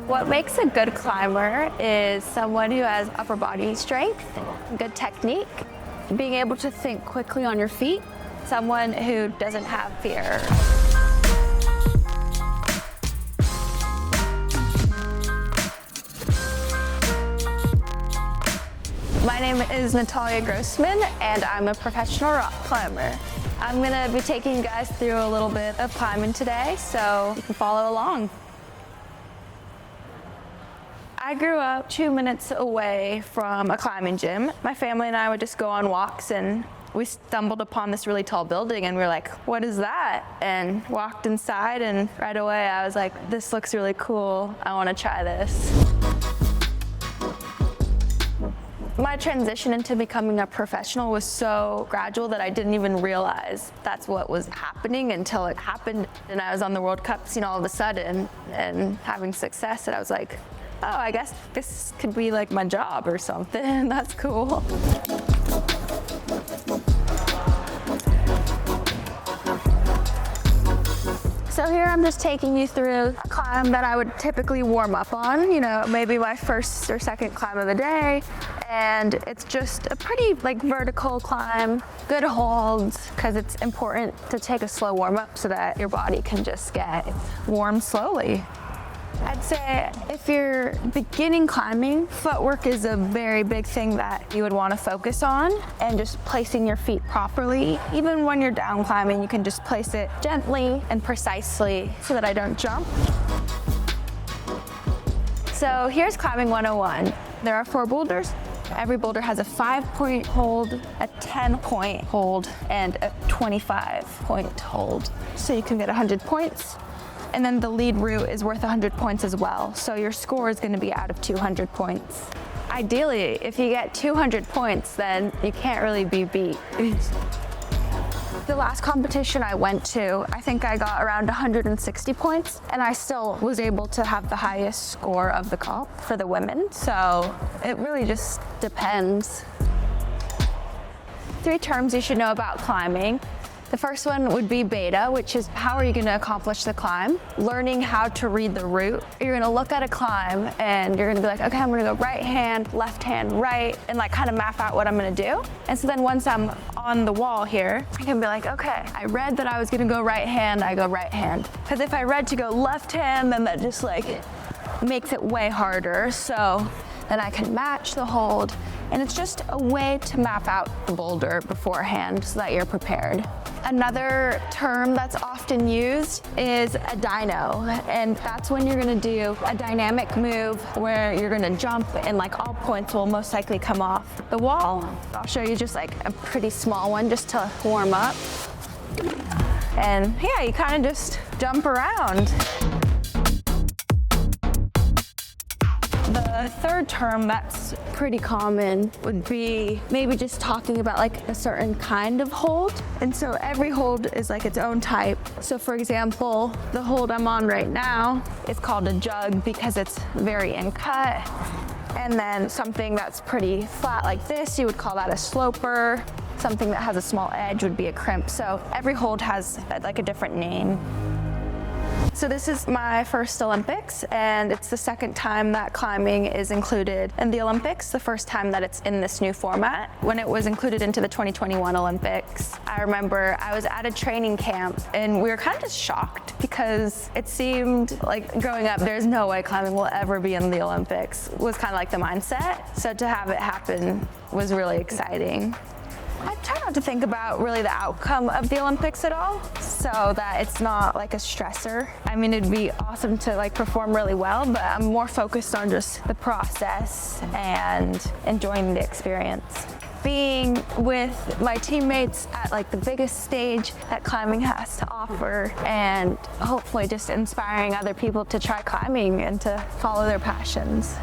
What makes a good climber is someone who has upper body strength, good technique, being able to think quickly on your feet, someone who doesn't have fear. My name is Natalia Grossman, and I'm a professional rock climber. I'm gonna be taking you guys through a little bit of climbing today, so you can follow along. I grew up 2 minutes away from a climbing gym. My family and I would just go on walks, and we stumbled upon this really tall building, and we were like, what is that? And walked inside, and right away I was like, this looks really cool. I want to try this. My transition into becoming a professional was so gradual that I didn't even realize that's what was happening until it happened. And I was on the World Cup scene all of a sudden and having success, and I was like, oh, I guess this could be like my job or something. That's cool. So here I'm just taking you through a climb that I would typically warm up on, maybe my first or second climb of the day. And it's just a pretty vertical climb, good holds, because it's important to take a slow warm up so that your body can just get warm slowly. I'd say if you're beginning climbing, footwork is a very big thing that you would want to focus on, and just placing your feet properly. Even when you're down climbing, you can just place it gently and precisely so that I don't jump. So here's climbing 101. There are 4 boulders. Every boulder has a 5-point hold, a 10-point hold, and a 25-point hold. So you can get 100 points. And then the lead route is worth 100 points as well. So your score is going to be out of 200 points. Ideally, if you get 200 points, then you can't really be beat. The last competition I went to, I think I got around 160 points, and I still was able to have the highest score of the comp for the women. So it really just depends. 3 terms you should know about climbing. The first one would be beta, which is how are you going to accomplish the climb? Learning how to read the route. You're going to look at a climb and you're going to be like, okay, I'm going to go right hand, left hand, right, and kind of map out what I'm going to do. And so then once I'm on the wall here, I can be like, okay, I read that I was going to go right hand, I go right hand. Because if I read to go left hand, then that just makes it way harder. So then I can match the hold. And it's just a way to map out the boulder beforehand so that you're prepared. Another term that's often used is a dyno, and that's when you're gonna do a dynamic move where you're gonna jump and all points will most likely come off the wall. I'll show you just a pretty small one just to warm up. And yeah, you kind of just jump around. The third term that's pretty common would be maybe just talking about a certain kind of hold. And so every hold is its own type. So for example, the hold I'm on right now is called a jug because it's very in cut. And then something that's pretty flat like this, you would call that a sloper. Something that has a small edge would be a crimp. So every hold has a different name. So this is my first Olympics, and it's the second time that climbing is included in the Olympics, the first time that it's in this new format. When it was included into the 2021 Olympics, I remember I was at a training camp, and we were kind of just shocked because it seemed like growing up, there's no way climbing will ever be in the Olympics, was kind of the mindset. So to have it happen was really exciting. I try not to think about really the outcome of the Olympics at all, so that it's not a stressor. I mean, it'd be awesome to perform really well, but I'm more focused on just the process and enjoying the experience. Being with my teammates at the biggest stage that climbing has to offer, and hopefully just inspiring other people to try climbing and to follow their passions.